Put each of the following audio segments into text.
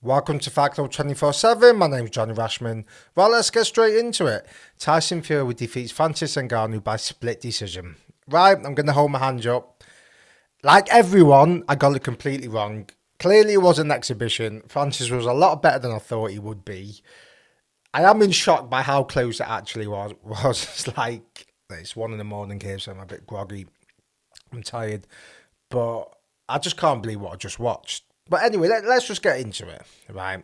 Welcome to Fight Club 24/7. My name's Johnny Rashman. Well, let's get straight into it. Tyson Fury defeats Francis Ngannou by split decision. Right, I'm going to hold my hands up. Like everyone, I got it completely wrong. Clearly, it was an exhibition. Francis was a lot better than I thought he would be. I am in shock by how close it actually was. It's like, it's 1 a.m. here, so I'm a bit groggy. I'm tired. But I just can't believe what I just watched. But anyway, let's just get into it, right?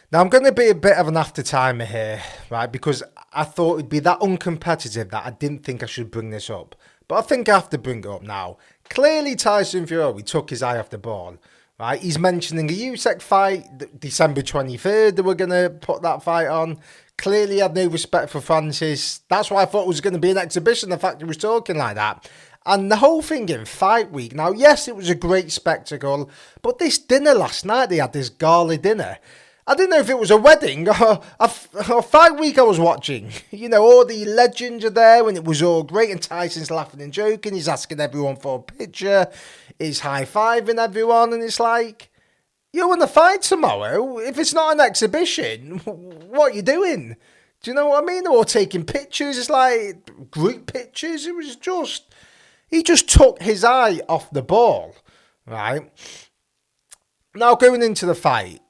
Now, I'm going to be a bit of an after-timer here, right? Because I thought it'd be that uncompetitive that I didn't think I should bring this up. But I think I have to bring it up now. Clearly, Tyson Fury took his eye off the ball, right? He's mentioning a Usyk fight, December 23rd, they were going to put that fight on. Clearly, he had no respect for Francis. That's why I thought it was going to be an exhibition, the fact he was talking like that. And the whole thing in fight week. Now, yes, it was a great spectacle, but this dinner last night, they had this gala dinner. I didn't know if it was a wedding or a fight week I was watching. You know, all the legends are there and it was all great and Tyson's laughing and joking. He's asking everyone for a picture. He's high-fiving everyone and it's like, you want to fight tomorrow? If it's not an exhibition, what are you doing? Do you know what I mean? They're all taking pictures. It's like group pictures. It was just... He just took his eye off the ball, right? Now, going into the fight,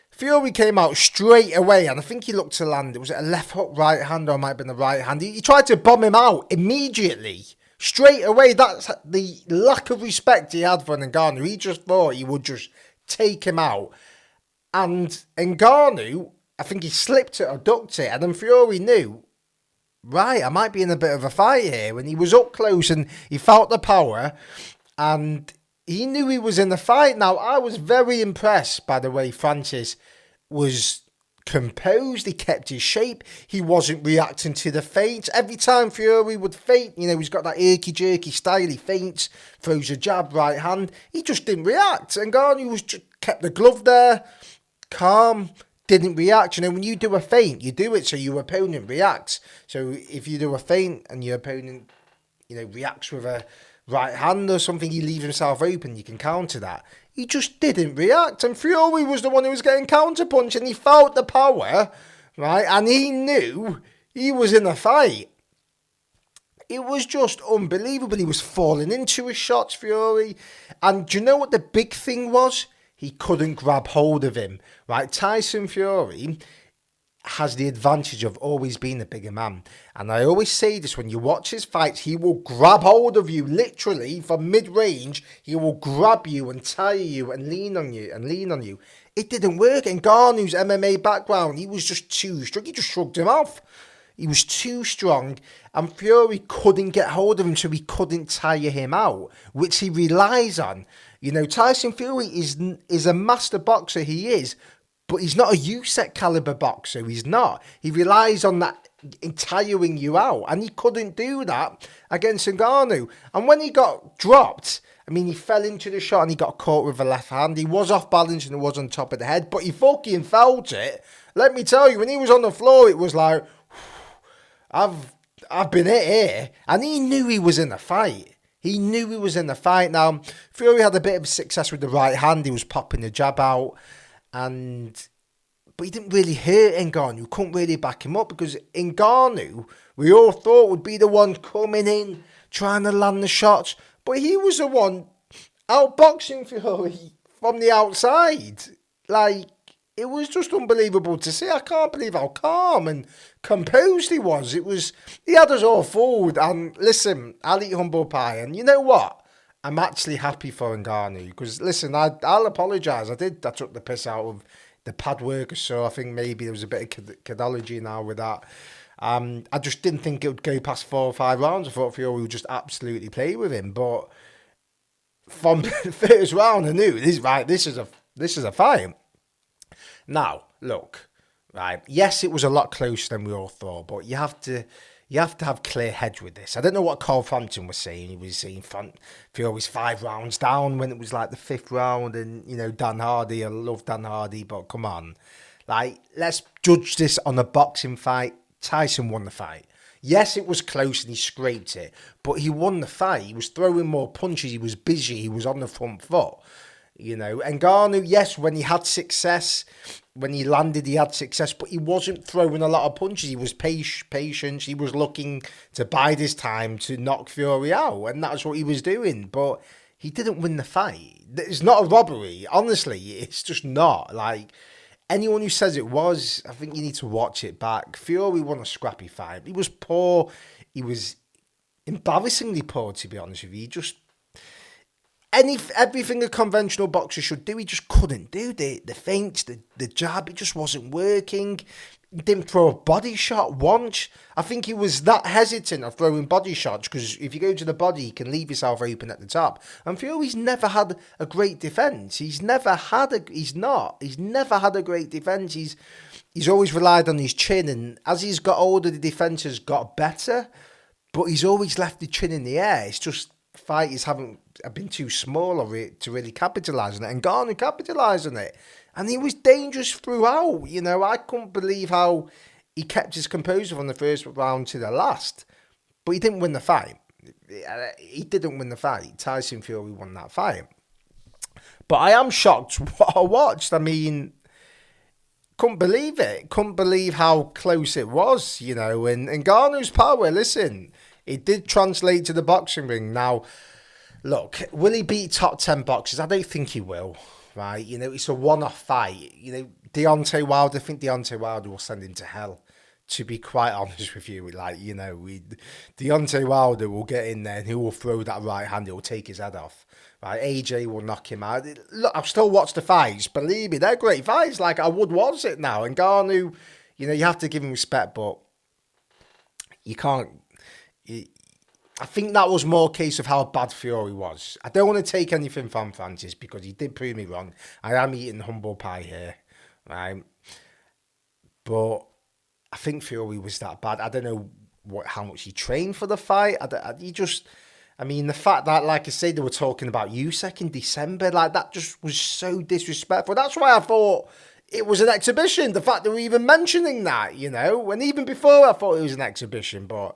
Fury came out straight away, and I think he looked to land. Was it a left hook, right hand, or it might have been the right hand? He tried to bomb him out immediately, straight away. That's the lack of respect he had for Ngannou. He just thought he would just take him out. And Ngannou, I think he slipped it or ducked it, and then Fury knew, right, I might be in a bit of a fight here. When he was up close and he felt the power and he knew he was in the fight. Now, I was very impressed by the way Francis was composed. He kept his shape. He wasn't reacting to the feints. Every time Fury would feint, you know, he's got that irky-jerky style. He feints, throws a jab, right hand. He just didn't react. And Ngannou was just kept the glove there, calm, didn't react. You know, when you do a feint, you do it so your opponent reacts. So if you do a feint and your opponent, you know, reacts with a right hand or something, he leaves himself open, you can counter that. He just didn't react. And Fury was the one who was getting counterpunched and he felt the power, right? And he knew he was in a fight. It was just unbelievable. He was falling into his shots, Fury. And do you know what the big thing was? He couldn't grab hold of him, right? Tyson Fury has the advantage of always being a bigger man. And I always say this, when you watch his fights, he will grab hold of you, literally, from mid-range. He will grab you and tire you and lean on you. It didn't work. Ngannou's MMA background, he was just too strong. He just shrugged him off. He was too strong, and Fury couldn't get hold of him, so he couldn't tire him out, which he relies on. You know, Tyson Fury is a master boxer, he is, but he's not a Usyk caliber boxer, he's not. He relies on that in tiring you out, and he couldn't do that against Ngannou. And when he got dropped, I mean, he fell into the shot and he got caught with the left hand. He was off balance and it was on top of the head, but he fucking felt it. Let me tell you, when he was on the floor, it was like, I've been hit here. And he knew he was in a fight. He knew he was in the fight. Now, Fury had a bit of success with the right hand. He was popping the jab out. But he didn't really hurt Ngannou. Couldn't really back him up because Ngannou, we all thought, would be the one coming in, trying to land the shots. But he was the one outboxing Fury from the outside. Like, it was just unbelievable to see. I can't believe how calm and composed he was. He had us all fooled. And listen, I'll eat humble pie. And you know what? I'm actually happy for Ngannou. Because listen, I'll apologise. I took the piss out of the pad work or so. I think maybe there was a bit of cadology now with that. I just didn't think it would go past 4 or 5 rounds. I thought Fury would just absolutely play with him. But from the first round, I knew, this is a fight. Now, look, right, yes, it was a lot closer than we all thought, but you have to have clear heads with this. I don't know what Carl Frampton was saying. He was saying Fury was 5 rounds down when it was like the 5th round, and, you know, Dan Hardy, I love Dan Hardy, but come on. Like, let's judge this on a boxing fight. Tyson won the fight. Yes, it was close and he scraped it, but he won the fight. He was throwing more punches. He was busy. He was on the front foot. Ngannou, yes, when he had success, when he landed, he had success, but he wasn't throwing a lot of punches. He was patient. He was looking to bide his time to knock Fury out, and that's what he was doing. But he didn't win the fight. It's not a robbery. Honestly, it's just not. Like, anyone who says it was, I think you need to watch it back. Fury won a scrappy fight. He was poor. He was embarrassingly poor, to be honest with you. He just... everything a conventional boxer should do, he just couldn't do. The feints, the jab, it just wasn't working. He didn't throw a body shot once. I think he was that hesitant of throwing body shots because if you go to the body, you can leave yourself open at the top. And Fury's never had a great defense. He's never had a great defense. He's always relied on his chin, and as he's got older, the defense has got better. But he's always left the chin in the air. It's just fighters have been too small to really capitalise on it. And Ngannou capitalised on it. And he was dangerous throughout. I couldn't believe how he kept his composure from the first round to the last. But he didn't win the fight. Tyson Fury won that fight. But I am shocked what I watched. I mean, couldn't believe it. Couldn't believe how close it was, And Ngannou's power, listen, it did translate to the boxing ring. Now, look, will he beat top 10 boxers? I don't think he will. Right, it's a one-off fight. Deontay Wilder, I think Deontay Wilder will send him to hell. To be quite honest with you, Deontay Wilder will get in there and he will throw that right hand. He will take his head off. Right, AJ will knock him out. Look, I've still watched the fights. Believe me, they're great fights. Like I would watch it now. And Ngannou, you have to give him respect, but you can't. I think that was more a case of how bad Fury was. I don't want to take anything from Francis because he did prove me wrong. I am eating humble pie here, right? But I think Fury was that bad. I don't know how much he trained for the fight. The fact that, like I said, they were talking about Usyk in December, like that just was so disrespectful. That's why I thought it was an exhibition. The fact they were even mentioning that, and even before I thought it was an exhibition, but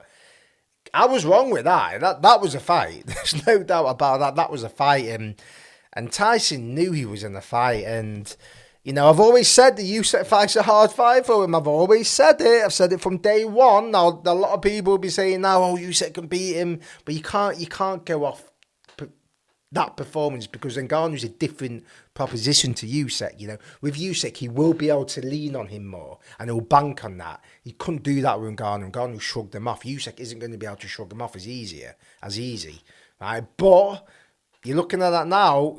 I was wrong with that. That was a fight. There's no doubt about that. That was a fight. And Tyson knew he was in the fight. And, I've always said the Usyk fight's a hard fight for him. I've always said it. I've said it from day one. Now, a lot of people will be saying now, Usyk can beat him. But you can't go off that performance because Ngannou's a different proposition to Usyk. With Usyk, he will be able to lean on him more and he'll bank on that. He couldn't do that with Ngannou. Ngannou shrugged him off. Usyk isn't going to be able to shrug him off as easy, right? But you're looking at that now,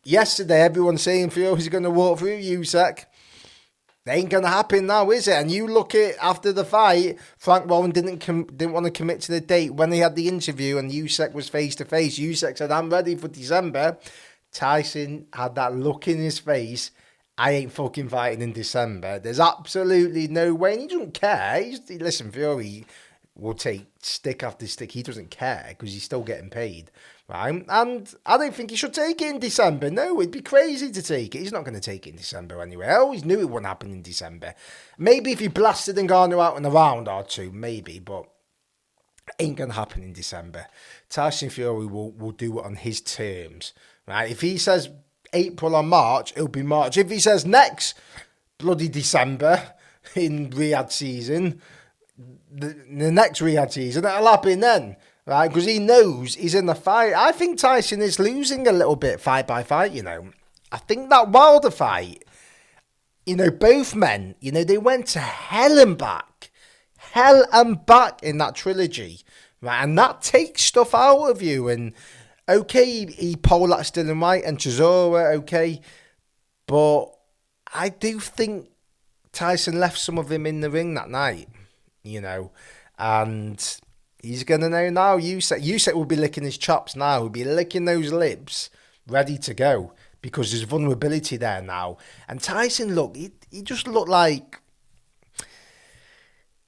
yesterday everyone's saying Fury's going to walk through Usyk. It ain't going to happen now, is it? And you look at after the fight, Frank Warren didn't want to commit to the date when they had the interview and Usyk was face to face. Usyk said, "I'm ready for December." Tyson had that look in his face. I ain't fucking fighting in December. There's absolutely no way. And he doesn't care. Listen, Fury will take stick after stick. He doesn't care because he's still getting paid, right? And I don't think he should take it in December. No, it'd be crazy to take it. He's not going to take it in December anyway. I always knew it wouldn't happen in December. Maybe if he blasted Ngannou out in a round or two, maybe, but ain't going to happen in December. Tyson Fury will do it on his terms, right? If he says April or March, it'll be March. If he says next bloody December in Riyadh season, the next Riyadh season, that'll happen then, right? Because he knows he's in the fight. I think Tyson is losing a little bit fight by fight, I think that Wilder fight, both men, they went to hell and back in that trilogy, right? And that takes stuff out of you. And okay, he poleaxed Dylan White and Chisora, okay, but I do think Tyson left some of him in the ring that night, and he's going to know now. Usyk will be licking his chops now. He'll be licking those lips, ready to go, because there's vulnerability there now. And Tyson, look, he just looked like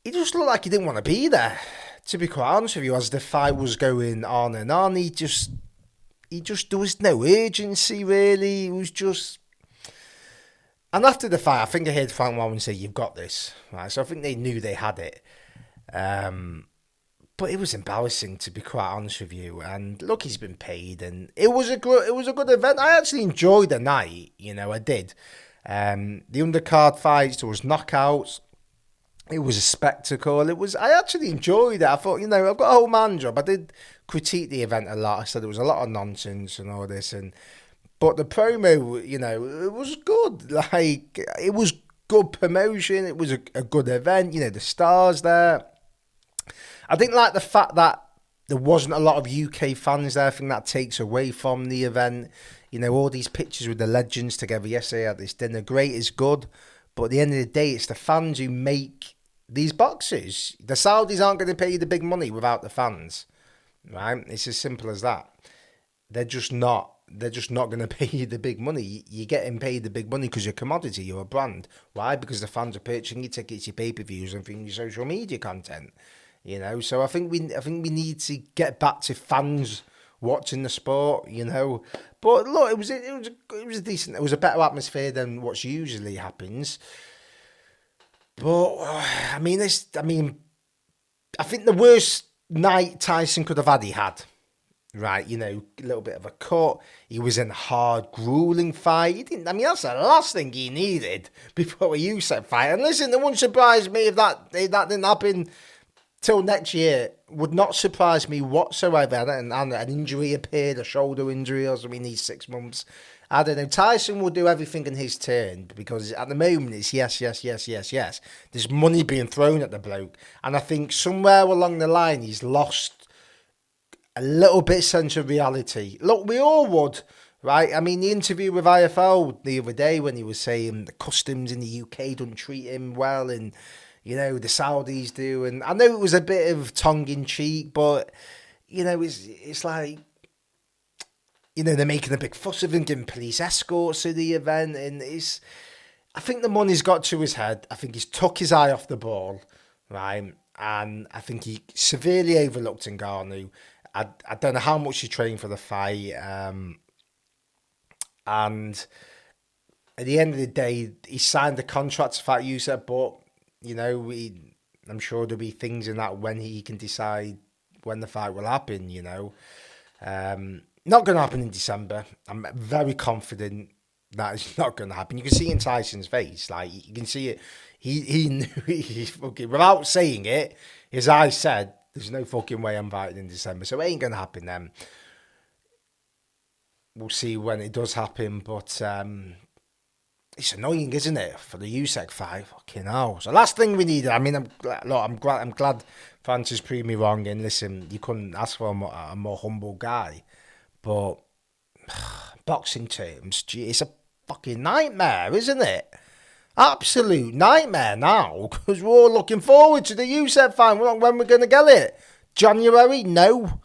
he didn't want to be there, to be quite honest with you, as the fight was going on and on. He just, there was no urgency, really. It was just... And after the fight, I think I heard Frank Warren say, "You've got this." Right? So I think they knew they had it. But it was embarrassing, to be quite honest with you. And look, he's been paid, and it was a good event. I actually enjoyed the night. I did. The undercard fights, there was knockouts. It was a spectacle. I actually enjoyed it. I thought, I've got a whole man job. I did critique the event a lot. I said there was a lot of nonsense and all this, but the promo, it was good. Like, it was good promotion. It was a good event. The stars there. I didn't like the fact that there wasn't a lot of UK fans there. I think that takes away from the event. All these pictures with the legends together yesterday at this dinner. Great is good. But at the end of the day, it's the fans who make these boxes. The Saudis aren't going to pay you the big money without the fans. Right? It's as simple as that. They're just not going to pay you the big money. You're getting paid the big money because you're a commodity, you're a brand. Why? Because the fans are purchasing your tickets, your pay-per-views, and your social media content. So I think we need to get back to fans watching the sport. But look, it was a decent. It was a better atmosphere than what's usually happens. But I think the worst night Tyson could have had, he had. Right, a little bit of a cut. He was in a hard, grueling fight. He didn't. That's the last thing he needed before a Usyk fight. And listen, it wouldn't surprise me if that didn't happen till next year. Would not surprise me whatsoever. And an injury appeared, a shoulder injury or something. He needs 6 months. I don't know. Tyson will do everything in his turn because at the moment it's yes. There's money being thrown at the bloke, and I think somewhere along the line he's lost a little bit sense of reality. Look, we all would, right? The interview with IFL the other day when he was saying the customs in the UK don't treat him well, and the Saudis do, and I know it was a bit of tongue in cheek, but it's like. They're making a big fuss of him, giving police escorts to the event, and I think the money's got to his head. I think he's took his eye off the ball, right? And I think he severely overlooked Ngannou. I don't know how much he trained for the fight, and at the end of the day, he signed the contract to fight Usyk, but I'm sure there'll be things in that when he can decide when the fight will happen. Not going to happen in December. I'm very confident that it's not going to happen. You can see in Tyson's face, like you can see it. He knew without saying it. His eyes said, "There's no fucking way I'm fighting in December." So it ain't going to happen then. We'll see when it does happen, but it's annoying, isn't it, for the Usyk fight? Fucking hell. So last thing we needed. I'm glad Francis proved me wrong. And listen, you couldn't ask for a more humble guy. But boxing terms, gee, it's a fucking nightmare, isn't it? Absolute nightmare now, because we're all looking forward to the Usyk fight. When we're going to get it? January? No,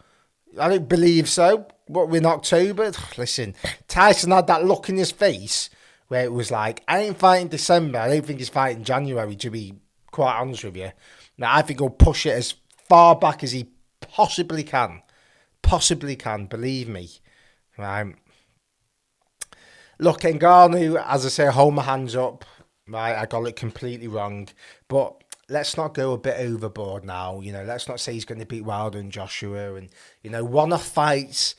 I don't believe so. What, we're in October? Listen, Tyson had that look in his face where it was like, I ain't fighting December. I don't think he's fighting January, to be quite honest with you. Now, I think he'll push it as far back as he possibly can. Believe me. Right. Look, Ngannou, as I say, hold my hands up. Right, I got it completely wrong. But let's not go a bit overboard now. Let's not say he's going to beat Wilder and Joshua. And, one-off fights,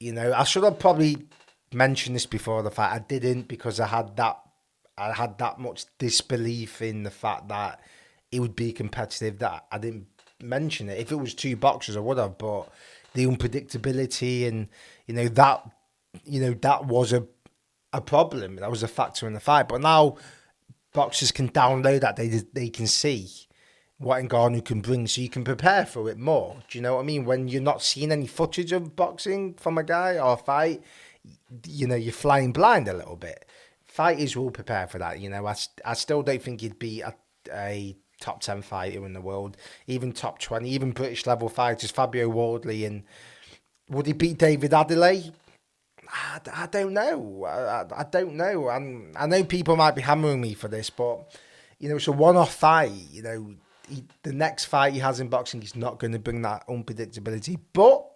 I should have probably mentioned this before the fight. I didn't because I had that much disbelief in the fact that it would be competitive that I didn't mention it. If it was two boxers, I would have, but the unpredictability and that was a problem. That was a factor in the fight. But now boxers can download that. They can see what Ngannou can bring, so you can prepare for it more. Do you know what I mean? When you're not seeing any footage of boxing from a guy or a fight, you're flying blind a little bit. Fighters will prepare for that. I still don't think he'd be a top 10 fighter in the world, even top 20, even British level fighters, Fabio Wardley, and would he beat David Adelaide? I don't know. I don't know. And I know people might be hammering me for this, but it's a one-off fight. The next fight he has in boxing, he's not going to bring that unpredictability, but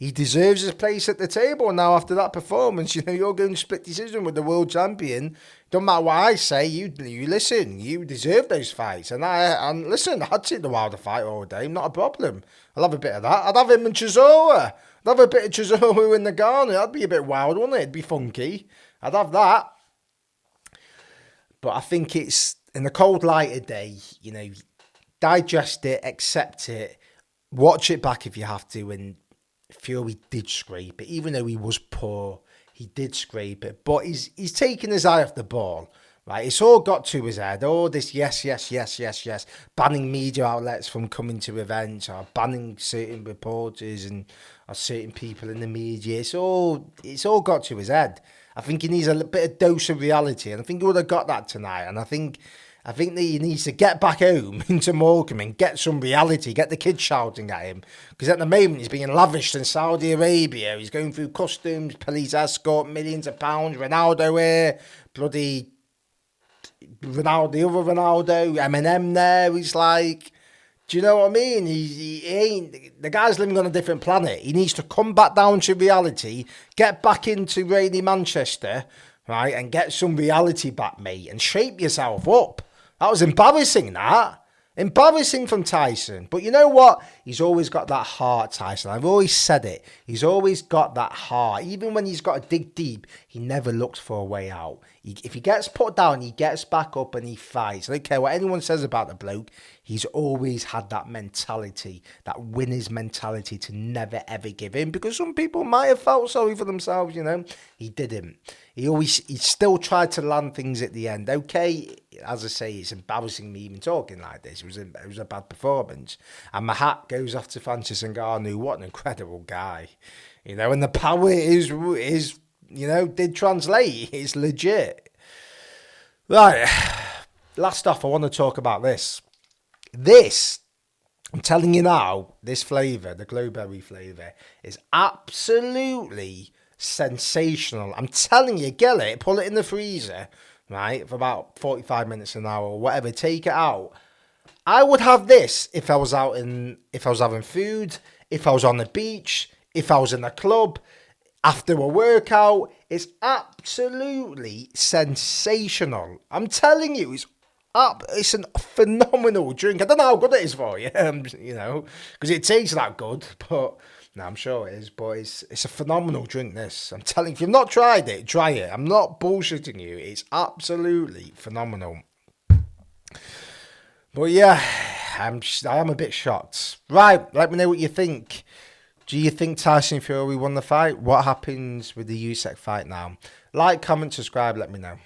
he deserves his place at the table now after that performance. You know, you're going to split decision with the world champion. Don't matter what I say, you listen. You deserve those fights. And listen, I'd take the Wilder fight all day, not a problem. I'll have a bit of that. I'd have him and Chisora. I'd have a bit of Chisora in the Ngannou. That'd be a bit wild, wouldn't it? It'd be funky. I'd have that. But I think it's in the cold light of day, you know, digest it, accept it, watch it back if you have to, and Fury did scrape it. Even though he was poor, he did scrape it. But he's taken his eye off the ball, right? It's all got to his head. All this yes, banning media outlets from coming to events, or banning certain reporters and or certain people in the media. It's all got to his head. I think he needs a bit of dose of reality, and I think he would have got that tonight. And I think that he needs to get back home into Morecambe and get some reality, get the kids shouting at him. Because at the moment, he's being lavished in Saudi Arabia. He's going through customs, police escort, millions of pounds. Ronaldo here, bloody Ronaldo, the other Ronaldo, Eminem there. He's like, do you know what I mean? He ain't, the guy's living on a different planet. He needs to come back down to reality, get back into rainy Manchester, right, and get some reality back, mate, and shape yourself up. That was embarrassing, that. Embarrassing from Tyson. But you know what? He's always got that heart, Tyson. I've always said it. He's always got that heart. Even when he's got to dig deep, he never looks for a way out. If he gets put down, he gets back up and he fights. I don't care what anyone says about the bloke. He's always had that mentality, that winner's mentality to never, ever give in. Because some people might have felt sorry for themselves, you know. He didn't. He still tried to land things at the end. Okay, as I say, it's embarrassing me even talking like this. It was a bad performance. And my hat goes off to Francis Ngannou. What an incredible guy. You know, and the power is you know, did translate. It's legit. Right. Last off, I want to talk about this. I'm telling you now, this flavour, the glowberry flavour, is absolutely sensational. I'm telling you, get it, pull it in the freezer, right, for about 45 minutes an hour or whatever, take it out. I would have this if I was having food, if I was on the beach, if I was in a club, after a workout. It's absolutely sensational. I'm telling you, it's a phenomenal drink. I don't know how good it is for you, you know, because it tastes that good, but no, I'm sure it is. But it's a phenomenal drink, this. I'm telling you, if you've not tried it, try it. I'm not bullshitting you. It's absolutely phenomenal. But yeah, I am a bit shocked. Right, let me know what you think. Do you think Tyson Fury won the fight? What happens with the Usyk fight now? Like, comment, subscribe, let me know.